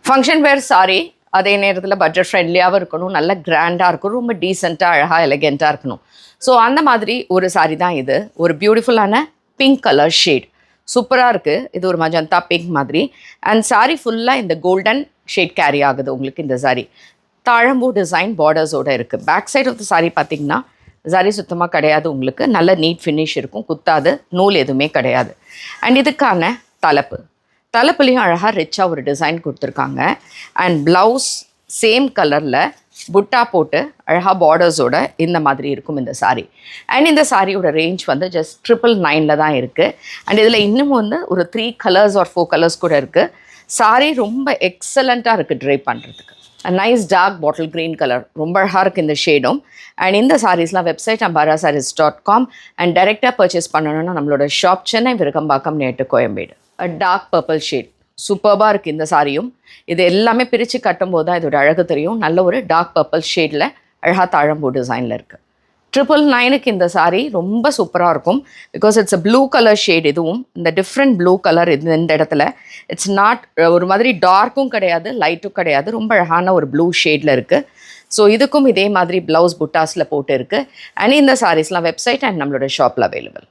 Function வேர் sorry அதே நேரத்தில் budget ஃப்ரெண்ட்லியாகவும் இருக்கணும், நல்ல கிராண்டாக இருக்கணும், ரொம்ப டீசெண்டாக அழகாக எலகெண்ட்டாக இருக்கணும். ஸோ அந்த மாதிரி ஒரு சாரி தான் இது. ஒரு பியூட்டிஃபுல்லான பிங்க் கலர் ஷேட் சூப்பராக இருக்குது. இது ஒரு மஜந்தா பிங்க் மாதிரி. அண்ட் சாரி ஃபுல்லாக இந்த கோல்டன் ஷேட் கேரி ஆகுது உங்களுக்கு. இந்த சாரி தாழம்பூ டிசைன் பார்டர்ஸோடு இருக்குது. Back side of the sari பார்த்திங்கன்னா சாரி சுத்தமாக கிடையாது உங்களுக்கு. நல்ல நீட் ஃபினிஷ் இருக்கும், குத்தாது, நூல் எதுவுமே கிடையாது. அண்ட் இதுக்கான தலைப்புலேயும் அழகாக ரிச்சாக ஒரு டிசைன் கொடுத்துருக்காங்க. அண்ட் ப்ளவுஸ் சேம் கலரில் புட்டா போட்டு அழகாக பார்டர்ஸோட இந்த மாதிரி இருக்கும் இந்த சாரீ. அண்ட் இந்த சாரியோட ரேஞ்ச் வந்து ஜஸ்ட் 999 தான் இருக்குது. அண்ட் இதில் இன்னும் வந்து ஒரு 3 கலர்ஸ் ஆர் 4 கலர்ஸ் கூட இருக்குது. சாரீ ரொம்ப எக்ஸலண்ட்டாக இருக்குது ட்ரை பண்ணுறதுக்கு. Nice dark bottle green colour, ரொம்ப அழகாக இருக்குது இந்த ஷேடும். அண்ட் இந்த சாரீஸ்லாம் வெப்சைட் ambarasarees.com அண்ட் டைரெக்டாக பர்ச்சேஸ் பண்ணணுன்னா நம்மளோட ஷாப் சென்னை விருகம்பாக்கம் நேட்டு கோயம்பேடு. டார்க் பர்பிள் ஷேட் சூப்பராக இருக்குது இந்த சாரியும். இது எல்லாமே பிரித்து கட்டும்போது தான் இதோட அழகு தெரியும். நல்ல ஒரு டார்க் பர்பிள் ஷேடில் அழகாக தாழம்பூ டிசைனில் இருக்குது. 999க்கு இந்த சாரீ ரொம்ப சூப்பராக இருக்கும். Because it's a blue colour shade. இதுவும் இந்த டிஃப்ரெண்ட் ப்ளூ கலர் இந்த இடத்துல இட்ஸ் நாட் ஒரு மாதிரி டார்க்கும் கிடையாது, லைட்டும் கிடையாது, ரொம்ப அழகான ஒரு ப்ளூ ஷேடில் இருக்குது. ஸோ இதுக்கும் இதே மாதிரி ப்ளவுஸ் புட்டாஸில் போட்டு இருக்குது. அண்ட் இந்த சாரீஸ்லாம் வெப்சைட் அண்ட் நம்மளோட ஷாப்பில் அவைலபிள்.